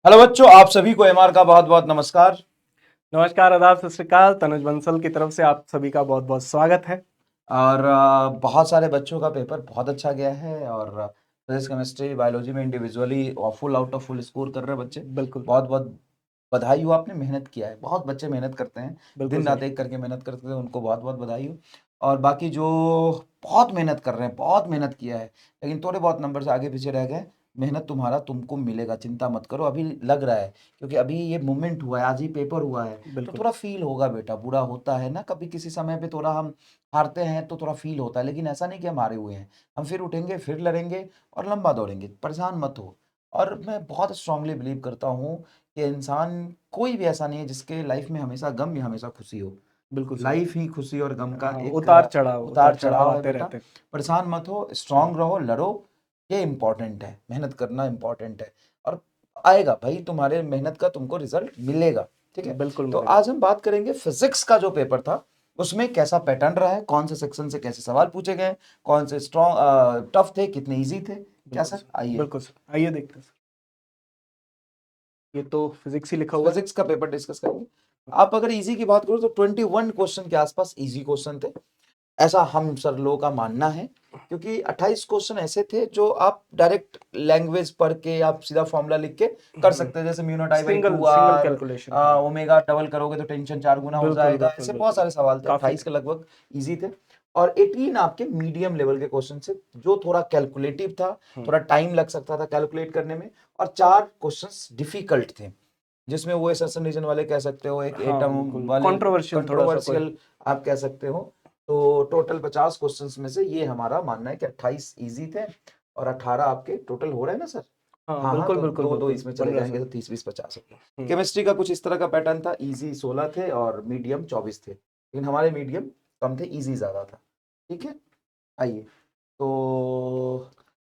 Hello बच्चों, आप सभी को एमआर का बहुत बहुत नमस्कार। नमस्कार, आदाब, सत श्री अकाल। तनुज बंसल की तरफ से आप सभी का बहुत बहुत स्वागत है। और बहुत सारे बच्चों का पेपर बहुत अच्छा गया है और फिजिक्स केमिस्ट्री बायोलॉजी में individually full out of full score कर रहे हैं बच्चे। बिल्कुल बहुत बहुत बधाई हो, आपने मेहनत किया है। बहुत बच्चे मेहनत करते हैं, बिल्कुल दिन रात सर। एक करके मेहनत करते हैं, उनको बहुत बहुत बधाई हो। और बाकी जो बहुत मेहनत कर रहे हैं, बहुत मेहनत किया है लेकिन थोड़े बहुत नंबर से आगे पीछे रह गए, मेहनत तुम्हारा तुमको मिलेगा, चिंता मत करो। अभी लग रहा है क्योंकि अभी ये मूवमेंट हुआ है, आज ही पेपर हुआ है, तो बिल्कुल थोड़ा फील होगा बेटा, बुरा होता है ना कभी किसी समय पे, थोड़ा हम हारते हैं तो थोड़ा फील होता है, लेकिन ऐसा नहीं कि हम हारे हुए हैं। हम फिर उठेंगे, फिर लड़ेंगे और लंबा दौड़ेंगे, परेशान मत हो। और मैं बहुत स्ट्रांगली बिलीव करता हूँ कि इंसान कोई भी ऐसा नहीं है जिसके लाइफ में हमेशा गम या हमेशा खुशी हो। बिल्कुल सर। लाइफ ही खुशी और गम का हाँ, एक उतार उतार चढ़ाव चढ़ाव है आते बेटा। रहते हैं। परेशान मत हो, हम्म, स्ट्रांग रहो, लड़ो। ये इम्पोर्टेंट है, मेहनत करना इम्पोर्टेंट है। और आएगा भाई, तुम्हारे मेहनत का तुमको रिजल्ट मिलेगा। ठीक है। बिल्कुल तो मिलेगा। आज हम बात करेंगे फिजिक्स का जो पेपर था, उसमें कैसा पैटर्न रहा है, कौन से सेक्शन से कैसे सवाल पूछे गए, कौन से स्ट्रॉन्ग टफ थे, कितने इजी थे, क्या बिल्कुल सर? सर। आइए बिल्कुल सर, आइए देखते हैं सर। ये तो फिजिक्स ही लिखा हुआ है। फिजिक्स का पेपर डिस्कस करेंगे। आप अगर इजी की बात करो तो 21 क्वेश्चन के आसपास इजी क्वेश्चन थे, ऐसा हम सर लोगों का मानना है। क्योंकि 28 क्वेश्चन ऐसे थे जो आप डायरेक्ट लैंग्वेज पढ़ के आप सीधा फॉर्मूला लिख के कर सकते हैं, जैसे mu naught I by single two single R, calculation. हाँ, ओमेगा डबल करोगे तो टेंशन 4 गुना हो बिल्कुल जाएगा। बिल्कुल ऐसे बहुत बिल्कुल। सारे सवाल थे, काफी 28 के लगभग इजी थे। और 18 आपके मीडियम लेवल के क्वेश्चन थे, जो थोड़ा कैलकुलेटिव था, थोड़ा टाइम लग सकता था कैलकुलेट करने में। और 4 क्वेश्चन डिफिकल्ट थे, जिसमें वो एसर्शन रीजन वाले कह सकते हो, एक हाँ, एटम बिल्कुल वाले कंट्रोवर्शियल थोड़ा सा कोई। कंट्रोवर्शियल आप कह सकते हो। तो टोटल 50 क्वेश्चंस में से ये हमारा मानना है कि 28 इजी थे और 18 आपके टोटल हो रहे हैं ना सर? हाँ, हाँ हाँ, बिल्कुल तो बिल्कुल दो दो बिल्कुल इसमें बन चले रहा जाएंगे सर। तो 30 20 50 हो। हम्म, केमिस्ट्री का कुछ इस तरह का पैटर्न था, इजी 16 थे और मीडियम 24 थे, लेकिन हमारे मीडियम कम थे, इजी ज्यादा था। ठीक है। आइए, तो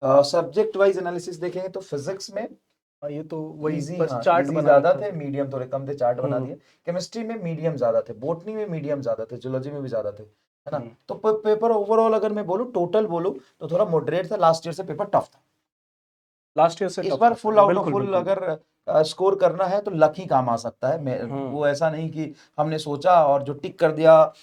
सब्जेक्ट वाइज एनालिसिस देखेंगे तो फिजिक्स में ये तो वही इजी, बस हाँ चार्ट इजी बनाना ज्यादा था थे, सर। मीडियम थोड़े कम थे, चार्ट बना हम्म दिए। केमिस्ट्री में मीडियम ज्यादा थे, बोटनी में मीडियम ज्यादा थे, जूलॉजी में भी ज्यादा थे, है ना? हम्म। तो पेपर ओवरऑल अगर मैं बोलूँ, टोटल बोलूँ तो थोड़ा मॉडरेट था, लास्ट ईयर से पेपर टफ था। लास्ट ईयर से इस टफ बार था फुल सर, आउट ऑफ बिल्कुल फुल बिल्कुल। अगर स्कोर करना है तो लक ही काम आ सकता है। हम्म वो ऐसा नहीं कि हमने सोचा और जो टिक कर दिया,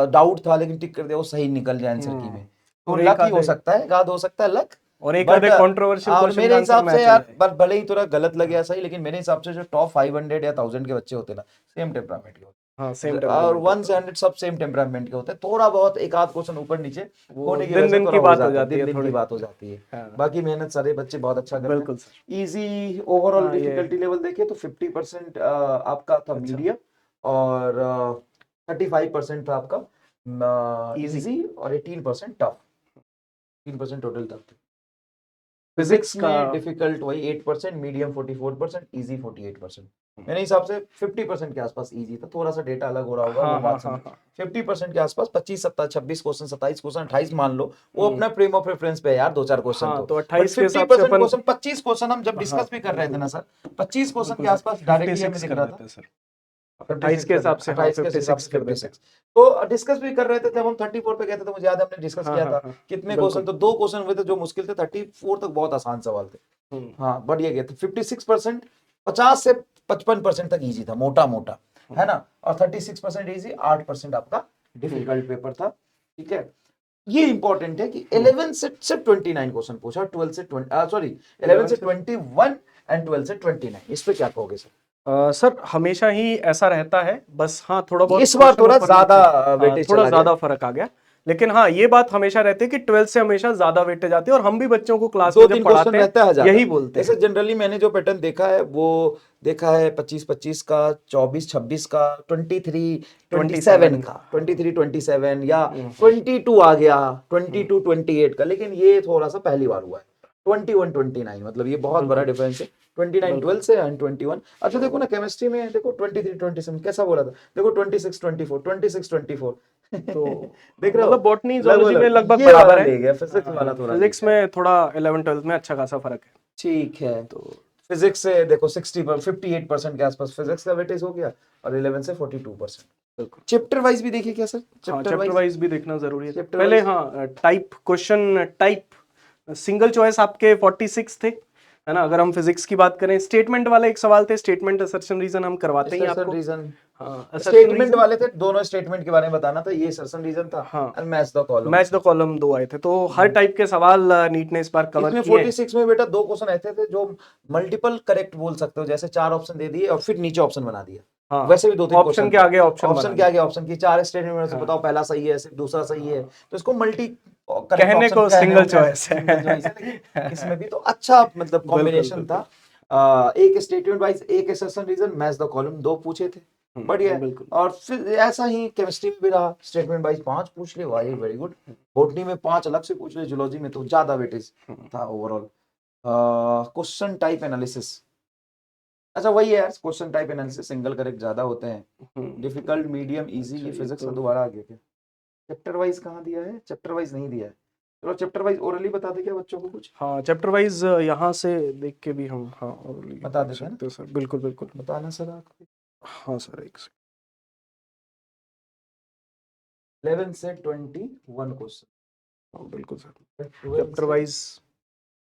डाउट था लेकिन टिक कर दिया, वो सही निकल जाए आंसर की हम्म। में। तो और एक लक ही हो आधे सकता है, गाद हो सकता है लक। और एक बट आधे कंट्रोवर्शियल और क्वेश्चन मेरे का आंसर हिसाब से मैच हो यार, जाए। भले ही थोड़ा गलत लगे या सही, लेकिन मेरे हिसाब से जो टॉप 500 या 1000 के बच्चे होते हैं ना, सेम टेम्परामेंट के होते हाँ, हैं। सेम और टेम्परामेंट 1 होता से है। 100 सब सेम टेम्परामेंट के होते हैं, थोड़ा बहुत एक आध क्वेश्चन ऊपर नीचे वो होने की वजह दिन से दिन थोड़ा की हो बात हो जाता है, जाती दिन है दिन की थोड़ी। बात हो जाती है। हाँ, बाकी मेहनत सारे बच्चे बहुत अच्छा करते बिल्कुल सर। हैं। इजी ओवरऑल हाँ, ये डिफिकल्टी लेवल देखिए तो 50% आपका था अच्छा, मीडियम और 35% था आपका इजी। इजी और 18% टफ। 3% टोटल टफ थे। फिजिक्स फिजिक्स का। में डिफिकल्ट वही 8%, मीडियम 44%, इजी 48%। मेरे हिसाब से 50% के आसपास इजी था, थोड़ा सा डेटा अलग हो रहा होगा, हाँ वो हाँ बात हाँ समझ। हाँ। 50% के आसपास 25 सत्ता 26 क्वेश्चन, 27 क्वेश्चन, 28 मान लो, वो हम्म, अपना फ्रेम ऑफ रेफरेंस पे है यार, दो चार क्वेश्चन हाँ, तो। तो बट 28 के हिसाब से 50% अपन। क्वेश्चन, 25 क्वेश्चन हम जब हाँ, डिस्कस भी कर रहे थे बिल्कुल ना सर, 25 क्वेश्चन के बिल्कुल सर। आसपास डायरेक्टली हमें 56 दिख कर रहा था। देते हैं सर। 28 56 के कर हिसाब देते, से, हाँ, 28 के हिसाब 56 से कर देते 56। हैं। तो डिस्कस भी कर रहे थे जब हम 34 पे गए थे, तो मुझे याद है हमने डिस्कस हाँ किया हाँ था। हाँ, कितने क्वेश्चन? बिल्कुल। तो 2 क्वेश्चन हुए थे जो मुश्किल थे, 34 तक बहुत आसान सवाल थे। हम्म हाँ, बढ़िया गया था। 56%, 50 से 55% तक इजी था, मोटा मोटा, है हम्म ना? और 36% इजी, 8% आपका हम्म डिफिकल्ट पेपर था। ठीक है। ये इंपॉर्टेंट है कि हम्म। 11 से सिर्फ 29 क्वेश्चन पूछा, 12 से 20, सॉरी, 11 11 से से। 21 एंड 12 से 29। इस पे क्या कहोगे सर? सर, हमेशा ही ऐसा रहता है, बस हाँ थोड़ा बहुत इस बार क्वेश्चन थोड़ा ऊपर ज्यादा नीचे। हाँ, वेटेज थोड़ा चला गया। ज्यादा फर्क आ गया। लेकिन हाँ, ये बात हमेशा रहती है कि 12 से हमेशा ज्यादा वेटेज आती है, और हम भी बच्चों को क्लास दो में जब तीन क्वेश्चन पढ़ाते हैं रहता है ज्यादा। यही बोलते जैसे हैं। जनरली मैंने जो पैटर्न देखा है वो देखा है 25-25 का, 24-26 का, 23-27 27। का, 23-27 या हम्म 22 आ गया, हम्म, 22-28 का, लेकिन ये थोड़ा सा पहली बार हुआ है। 21-29, मतलब ये बहुत बड़ा बिल्कुल डिफरेंस है। 29 बिल्कुल। 12 से एंड 21। अच्छा देखो ना, केमिस्ट्री में देखो 23-27 कैसा बोला था, देखो 26-24, 26-24। तो हाँ, देख रहे मतलब हो? बॉटनी लगभग जूलॉजी में लगभग ये वाला बराबर है। ले गया, फिजिक्स वाला थोड़ा ले फिजिक्स गया। में थोड़ा 11 12 में अच्छा खासा फर्क है। ठीक है। तो फिजिक्स से देखो 58% के आसपास फिजिक्स का वेटेज हो गया और 11 से 42%। बिल्कुल। चैप्टर वाइज भी देखिए क्या सर? हाँ, चैप्टर चैप्टर वाइज, वाइज भी देखना जरूरी है। चैप्टर पहले वाइज हाँ, type question type single choice आपके 46 थे। है ना। अगर हम फिजिक्स की बात करें, स्टेटमेंट वाले एक सवाल थे, स्टेटमेंट असर्शन रीजन हम करवाते ही आपको। रीजन, हाँ, assertion स्टेटमेंट reason, वाले थे, दोनों स्टेटमेंट के बारे में बताना था, ये असर्शन रीजन था हाँ, और match the column. Match the column 2 आए थे, तो हर टाइप के सवाल नीट ने इस बार कवर इसमें किए हैं। 46 में बेटा 2 क्वेश्चन ऐसे थे जो मल्टीपल करेक्ट बोल सकते हो, जैसे 4 ऑप्शन दे दिए और फिर नीचे ऑप्शन बना दिया। हाँ, वैसे भी 2-3 ऑप्शन क्वेश्चन के थे, आगे ऑप्शन बना ऑप्शन के दिए। आगे ऑप्शन की 4 स्टेटमेंट में से हाँ, बताओ पहला सही है सिर्फ दूसरा सही है, हाँ, तो इसको मल्टी करेक्ट कहने ऑप्शन को कहने सिंगल को चॉइस सिंगल चॉइस है, है। लेकिन इसमें भी तो अच्छा मतलब बिल्कुल कॉम्बिनेशन बिल्कुल। था। एक स्टेटमेंट वाइज, एक assertion reason, match the column 2 पूछे थे, बढ़िया है। बिल्कुल। और फिर ऐसा ही केमिस्ट्री में भी रहा, स्टेटमेंट वाइज 5 पूछ लिए, वाह वेरी गुड। बॉटनी में 5 अलग से पूछ लिए, जूलॉजी में तो ज्यादा वेटेज था ओवरऑल। क्वेश्चन टाइप एनालिसिस, अच्छा वही है यार, question type analysis single correct ज्यादा होते हैं। डिफिकल्ट, मीडियम, इजी, अच्छा, ये ये फिजिक्स तो में दोबारा आ गया क्या? चैप्टर वाइज कहाँ दिया है? चैप्टर वाइज नहीं दिया है। चलो चैप्टर वाइज ओरली बता दे क्या बच्चों को कुछ? हाँ, चैप्टर वाइज यहाँ से देख के भी हम, हाँ, और बता देख देते हैं ना, सकते हैं सर, बिल्कुल बिल्कुल। बताना सर आप। हाँ सर, एक 11 से 21 क्वेश्चन, हाँ, बिल्कुल सर, 12 चैप्टर से वाइज।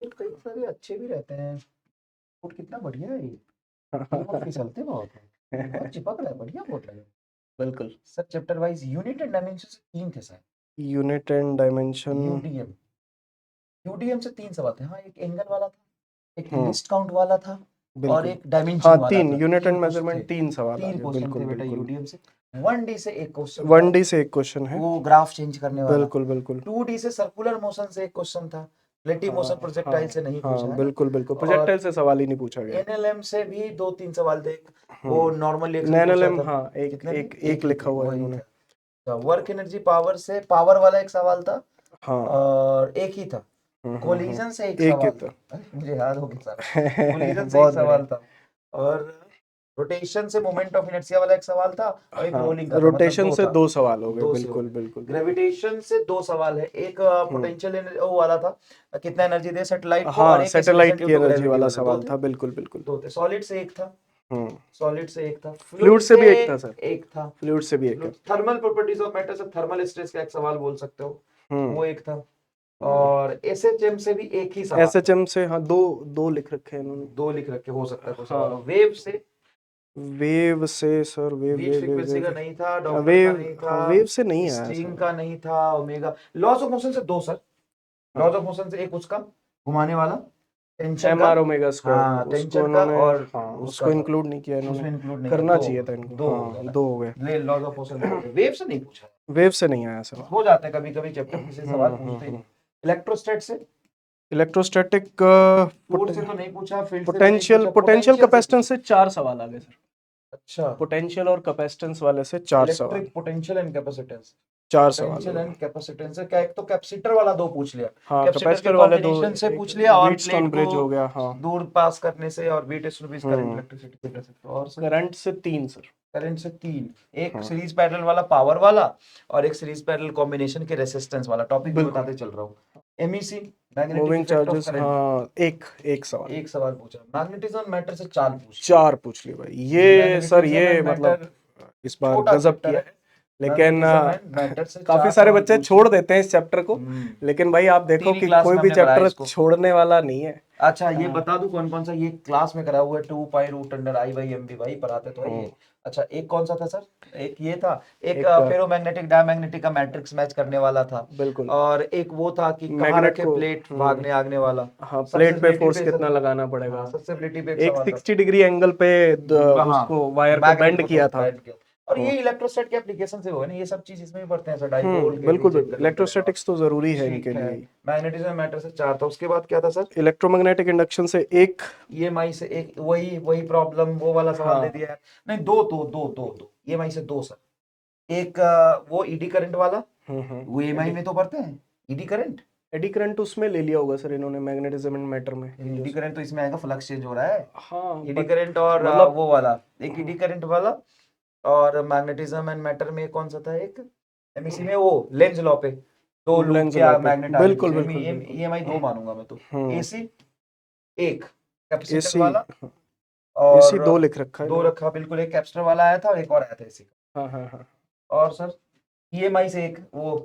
कई सारे अच्छे भी रहते हैं। कोड कितना बढ़िया है ये, बहुत फिसलते बहुत है, बहुत चिपक रहा है, बढ़िया कोड लगे। बिल्कुल। Sir chapter wise unit and dimension से 3 थे sir. Unit and dimension. UDM, UDM से 3 सवाल थे, हाँ एक एंगल वाला था, एक हम्म, लिस्ट काउंट वाला था और बिल्कुल। एक डायमेंशन हाँ, वाला तीन था। यूनिट 3 एंड क्वेश्चन थे, मेजरमेंट, 3 सवाल आ 3 गए, क्वेश्चन बिल्कुल थे बेटा बिल्कुल। यूडीएम से। 1D से एक क्वेश्चन था, 1D से एक क्वेश्चन है, वो ग्राफ चेंज करने वाला। बिल्कुल बिल्कुल। 2D से सर्कुलर मोशन से एक क्वेश्चन था, रिलेटिव मोशन हाँ प्रोजेक्टाइल हाँ से नहीं पूछा हाँ, है ना। बिल्कुल बिल्कुल, और प्रोजेक्टाइल से सवाल ही नहीं पूछा गया। एनएलएम से भी 2-3 सवाल थे, वो हम्म, नॉर्मल रिएक्शन पूछा नैनोलेम, था। हाँ, एक कितने थे? एक एक एक ही लिखा थे, हुआ है वही इन्होंने। था। वर्क एनर्जी पावर से पावर वाला एक सवाल था, हाँ। और एक ही था। हम्म। कोलिजन से एक एक ही सवाल था। था, अरे मुझे याद हो गया सारा। कोलिजन से एक बहुत सवाल बढ़िया। था, और रोटेशन से मोमेंट ऑफ इनर्शिया वाला एक सवाल था, और एक हाँ, रोलिंग का था, मतलब रोटेशन 2 से था। 2 सवाल हो गए, 2 से हो बिल्कुल गए। बिल्कुल। ग्रेविटेशन से 2 सवाल है, एक हम्म, पोटेंशियल वो वाला था, कितना एनर्जी दे सैटेलाइट को, और हाँ, एक एक्सीलरेशन सैटेलाइट ड्यू की टू एनर्जी ग्रेविटी वाला वाला, 2 सवाल थे। था, बिल्कुल बिल्कुल। 2 थे। सॉलिड से एक था, हम्म, सॉलिड से एक था, फ्लूइड फ्लूइड से से भी एक था सर, एक था। फ्लूइड से भी एक है। थर्मल प्रॉपर्टीज ऑफ मैटर से थर्मल स्ट्रेस का एक सवाल बोल सकते हो, हम्म। वो एक था। और एसएचएम से भी एक ही सवाल था, एसएचएम से, हाँ, दो दो लिख रखे हैं इन्होंने। 2 लिख रखे, हो सकता है कोई सवाल हो। हाँ, वेव से, वेव से सर, वेव बीच वेव वेव फ्रीक्वेंसी का वेव नहीं था, डॉपलर का वेव, नहीं हाँ, था, वेव से नहीं आया स्ट्रिंग सर। का नहीं था, ओमेगा। लॉस ऑफ मोशन से 2 सर, लॉस हाँ, ऑफ मोशन से एक उसका घुमाने वाला, टेंशन एम का, आर ओमेगा स्क्वायर, हाँ उसको टेंशन का, इन्होंने, और हाँ, उसका उसको था, इंक्लूड नहीं किया इन्होंने। उसमें इंक्लूड नहीं किया। करना 2 चाहिए था इनको, 2 हो गया हाँ, ना, 2 हो गए। ले लॉस ऑफ मोशन 2 हो गए। वेव से नहीं पूछा, वेव से नहीं आया सर। हो जाते हैं कभी कभी चैप्टर किसी सवाल पूछते ही नहीं। इलेक्ट्रोस्टैट से, इलेक्ट्रोस्टैटिक, फोर्स से तो नहीं पूछा, फील्ड से भी नहीं पोटेंशियल पूछा, पोटेंशियल पोटेंशियल से पूछा। कैपेसिटेंस से 4 सवाल आ गए सर। अच्छा, पोटेंशियल और कैपेसिटेंस वाले से 4 सवाल, इलेक्ट्रिक पोटेंशियल एंड कैपेसिटेंस, 4 सवाल पोटेंशियल हुए। एंड कैपेसिटेंस से क्या, एक तो कैपेसिटर वाला 2 पूछ लिया, हाँ, कैपेसिटर के कैपेसिटर वाले 2, कॉम्बिनेशन से एक पूछ लिया, और प्लेट व्हीटस्टोन को ब्रिज हो गया, हाँ। दूर पास करने से, और बीट रुपीज करंट हम्म, इलेक्ट्रिसिटी से। और सर करंट से 3 सर। करंट से 3, एक हाँ, सीरीज पैरेलल वाला पावर वाला, और एक सीरीज पैरेलल कॉम्बिनेशन के रेसिस्टेंस वाला, टॉपिक भी बिल्कुल। बताते चल रहा हूँ। MEC, magnetic moving effect of charges, current, हाँ, एक एक सवाल, एक सवाल पूछा। मैग्नेटिज्म मैटर से 4 पूछ लिए। 4 पूछ लिए भाई, ये सर, मैग्नेटिज्म ये एंड मतलब मैटर, इस बार छोटा गजब चैप्टर किया है, है। लेकिन मैग्नेटिज्म एंड मैटर से काफी 4 सारे सवाल बच्चे पूछ छोड़ लिए। देते हैं इस चैप्टर को, लेकिन भाई आप देखो 3वीं कि क्लास कोई में भी हमने पढ़ाया चैप्टर इसको। छोड़ने वाला नहीं है। अच्छा ये बता दूं कौन कौन सा ये क्लास में करा हुआ है, 2 pi root under I by M B, भाई पढ़ाते तो है ये। अच्छा एक कौन सा था सर? एक ये था, एक एक फेरोमैग्नेटिक डायमैग्नेटिक का मैट्रिक्स मैच करने वाला था, बिल्कुल, और एक वो था कि कहाँ मैग्नेट रखे को, प्लेट भागने आगने वाला, हाँ, प्लेट पे ससेसिबिलिटी फोर्स पे कितना लगाना हाँ पड़ेगा। ससेसिबिलिटी पे एक एक सवाल था। 60 डिग्री एंगल पे हाँ उसको, वायर को मैग्नेट बेंड को किया था। बैंड किया, और ये इलेक्ट्रोस्टैट के एप्लीकेशन से हुआ है ना, ये सब चीज इसमें भी पढ़ते हैं सर, डाइपोल बिल्कुल केवी बिल्कुल, जनरल वगैरह। इलेक्ट्रोस्टैटिक्स तो जरूरी है इनके ठीक है, लिए। मैग्नेटिज्म मैटर से 4 था, उसके बाद क्या था सर? इलेक्ट्रोमैग्नेटिक इंडक्शन से एक, ईएमआई से एक, वही वही प्रॉब्लम वो वाला सवाल दे हाँ। दिया है। नहीं दो ईएमआई से 2 सर। एक वो ईडी करंट वाला, वो ईएमआई एडी में तो पढ़ते हैं ईडी करंट। एडी करंट उसमें ले लिया होगा सर इन्होंने, मैग्नेटिज्म एंड मैटर में। ईडी करंट तो इसमें आएगा, फ्लक्स चेंज हो रहा है। हाँ, ईडी बट करंट और मतलब, वो वाला, एक ईडी करंट वाला, और मैग्नेटिज्म एंड मैटर में कौन सा था एक, एमईसी में वो लेंज लॉ पे 2 लूप लेंस क्या लॉ पे, मैग्नेट आगे बिल्कुल पीछे, बिल्कुल बिल्कुल। ईएमआई 2 मानूंगा मैं तो। हम्म, एसी एक, कैपेसिटर एसी, वाला, एसी और 2 लिख रखा है 2 इन्होंने। रखा बिल्कुल, एक कैपेसिटर वाला आया था और एक और आया था एसी का। हाँ हाँ हाँ, और सर ईएमआई से एक वो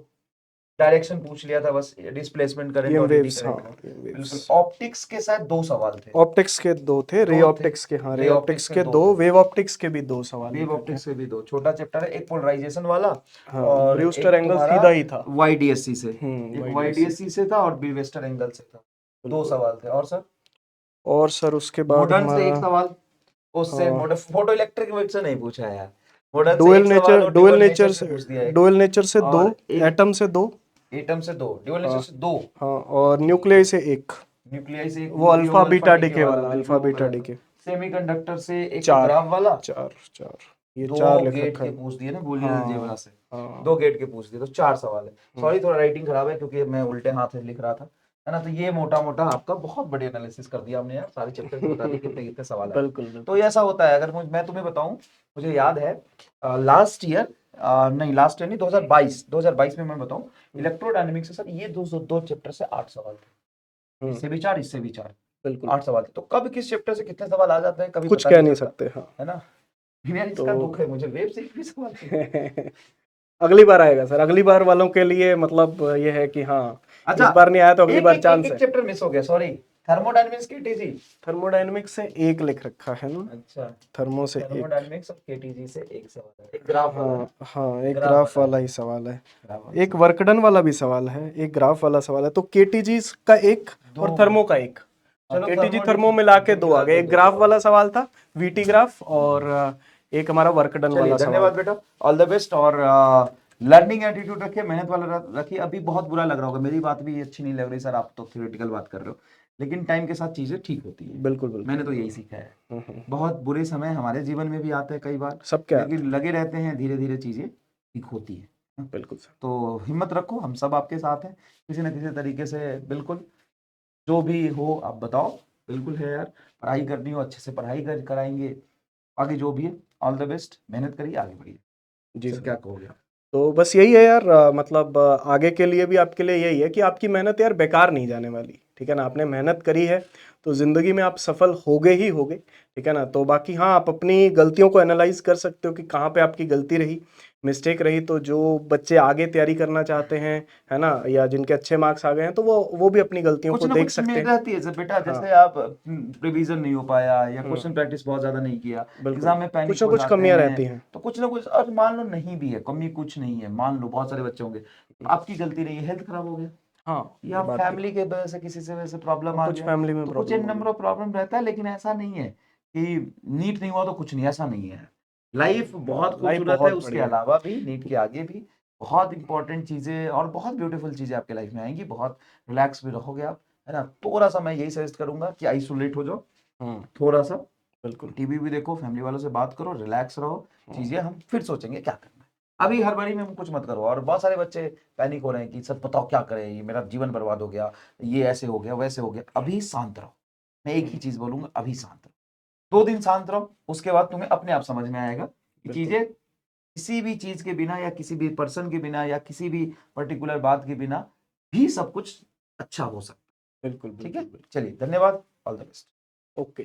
डायरेक्शन पूछ लिया था बस, डिस्प्लेसमेंट करंट ईएम और ईडी वेव्स, हाँ करंट का। ईएम बिल्कुल। वेव्स। ऑप्टिक्स के साथ 2 सवाल थे। ऑप्टिक्स के 2 थे, रे 2 थे। ऑप्टिक्स के, हाँ रे रे ऑप्टिक्स ऑप्टिक्स के के 2 2, थे। वेव ऑप्टिक्स के भी 2 सवाल वेव लिखे थे। ऑप्टिक्स के भी 2 छोटा चैप्टर है, एक पोलराइजेशन वाला हाँ, और ब्रूस्टर एक एंगल तुम्हारा सीधा ही था। वाईडीएससी से। एक वाईडीएससी, वाईडीएससी से था और ब्रीवेस्टर एंगल से था। 2 बिल्कुल। सवाल थे। और सर और सर उसके बाद मॉडर्न से हमारा, एक सवाल, उससे हाँ फोटो इलेक्ट्रिक वेव से नहीं पूछा यार। मॉडर्न से डुअल एक सवाल नेचर, और डुअल ड्यूअल नेचर नेचर से से, पूछ दिया एक। डुअल नेचर से 2, और एक एटम से 2, एटम से 2, ड्यूअल नेचर हाँ से 2। हाँ, और ठीक न्यूक्लियस है। से 1, न्यूक्लियाई से एक वो वो भी अल्फा होगा, अल्फा बीटा डीके डिके वाला, वाला, वो भी अल्फा वो बीटा गया था। डिके। सेमीकंडक्टर से एक 4, ग्राफ वाला, 4, ये 2 4 लिख गेट रखा के है। पूछ दिए ना बूलियन अलजेब्रा हाँ से। हाँ 2 गेट के पूछ दिए तो 4 सवाल है। सॉरी थोड़ा राइटिंग खराब है क्योंकि मैं उल्टे हाथ से लिख रहा था, है ना। तो ये मोटा मोटा आपका बहुत बढ़िया एनालिसिस कर दिया हमने यार, सारे चैप्टर की बता दी कितने कितने सवाल आए। बिल्कुल तो बिल्कुल। ये ऐसा होता है। अगर मैं तुम्हें बताऊं, मुझे याद है लास्ट ईयर, नहीं लास्ट ईयर नहीं, 2022 में मैं बताऊं, इलेक्ट्रोडायनेमिक्स से सर ये 2 चैप्टर से 8 सवाल थे। इससे भी 4, इससे भी 4, बिल्कुल 8 सवाल थे। तो कब किस चैप्टर से कितने सवाल आ जाते हैं कभी कुछ पता कह नहीं नहीं चलता, सकते, हाँ। है ना। यार तो इसका दुख है मुझे, वेब से भी सवाल थे। अगली बार आएगा सर, अगली बार वालों के लिए मतलब ये है कि हाँ, अच्छा इस बार नहीं आया तो अगली एक बार एक एक, चांस एक है। चैप्टर मिस हो गया, सॉरी। Thermodynamics KTG. थर्मोडायनेमिक्स से 1 लिख रखा है ना, अच्छा, थर्मो से 1। थर्मोडायनेमिक्स और केटीजी से एक सवाल है, एक ग्राफ वाला ना। हाँ हाँ, एक ग्राफ ग्राफ वाला वाला है, ही सवाल है, ग्राफ वाला एक सवाल। वर्कडन वाला भी सवाल है, एक ग्राफ वाला सवाल है। तो केटीजी का 1 दो और थर्मो का 1, चलो केटीजी थर्मो थर्मो मिला के 2 आ मिला गए। के एक 2 ग्राफ सवाल वाला है। सवाल था, वीटी ग्राफ, और एक हमारा वर्कडन चलिए वाला सवाल धन्यवाद था। बेटा, ऑल द बेस्ट। और लर्निंग एटीट्यूड रखिए, मेहनत वाला रखिए। अभी बहुत बुरा लग रहा होगा, मेरी बात भी अच्छी नहीं लग रही सर, आप तो थ्योरेटिकल बात कर रहे हो, लेकिन टाइम के साथ चीजें ठीक होती है। बिल्कुल बिल्कुल। मैंने तो यही सीखा है। बहुत बुरे समय हमारे जीवन में भी आते हैं कई बार, सबके आते लेकिन लगे रहते हैं, धीरे धीरे चीजें ठीक होती है। हैं, बिल्कुल सर। तो हिम्मत रखो, हम सब आपके साथ हैं किसी न किसी तरीके से। बिल्कुल जो भी हो आप बताओ, बिल्कुल है यार। पढ़ाई करनी हो अच्छे से पढ़ाई कराएंगे, आगे जो भी है। ऑल द बेस्ट, मेहनत करिए, आगे बढ़िए। जी सर सर। क्या कहोगे आप? तो बस यही है यार, मतलब आगे के लिए भी आपके लिए यही है कि आपकी मेहनत यार बेकार नहीं जाने वाली, ठीक है ना। आपने मेहनत करी है तो ज़िंदगी में आप सफल होगे ही होगे, ठीक है ना। तो बाकी हाँ, आप अपनी गलतियों को एनालाइज कर सकते हो कि कहाँ पे आपकी गलती रही, मिस्टेक रही। तो जो बच्चे आगे तैयारी करना चाहते हैं, है ना, या जिनके अच्छे मार्क्स आ गए हैं, तो वो भी अपनी गलतियों कुछ को ना देख कुछ में सकते हैं। रहती है सर बेटा, हाँ, जैसे आप रिवीजन नहीं हो पाया या हम्म, क्वेश्चन प्रैक्टिस बहुत ज्यादा नहीं किया, बिल्कुल, एग्जाम में पैनिक कुछ ना हो कुछ जाते कमियां हैं, रहती हैं। तो कुछ ना कुछ। और मान लो नहीं भी है कमी, कुछ नहीं है, मान लो बहुत सारे बच्चे होंगे, आपकी गलती नहीं है, हेल्थ खराब हो गया हाँ, ये या बात भी है। फैमिली के वजह से किसी से वजह से प्रॉब्लम और आ कुछ गया, फैमिली में तो कुछ प्रॉब्लम इन हो गई। नंबर ऑफ प्रॉब्लम रहता है। लेकिन ऐसा नहीं है कि नीट नहीं हुआ तो कुछ नहीं, ऐसा नहीं है। लाइफ बहुत लाइफ खूबसूरत है, बहुत उसके बढ़िया है। अलावा भी, नीट के आगे भी बहुत इंपॉर्टेंट चीजें और बहुत ब्यूटीफुल चीजें आपके लाइफ में आएंगी। बहुत रिलैक्स भी रहोगे आप, है ना। थोड़ा सा मैं यही सजेस्ट करूंगा कि आइसोलेट हो जाओ हम्म, थोड़ा सा, बिल्कुल। टीवी भी देखो, फैमिली वालों से बात करो, रिलैक्स रहो, चीजें हम फिर सोचेंगे क्या करना है। अभी हर बारी में कुछ मत करो। और बहुत सारे बच्चे पैनिक हो रहे हैं कि सर बताओ क्या करें, ये मेरा जीवन बर्बाद हो गया, ये ऐसे हो गया, वैसे हो गया। अभी शांत रहो, मैं एक ही चीज बोलूंगा, अभी शांत रहो। 2 दिन शांत रहो, उसके बाद तुम्हें अपने आप समझ में आएगा कि बिल्कुल चीजें किसी भी चीज के बिना या किसी भी पर्सन के बिना या किसी भी पर्टिकुलर बात के बिना भी सब कुछ अच्छा हो सकता बिल्कुल है। ठीक बिल्कुल है, बिल्कुल। चलिए धन्यवाद, ऑल द बेस्ट। ओके।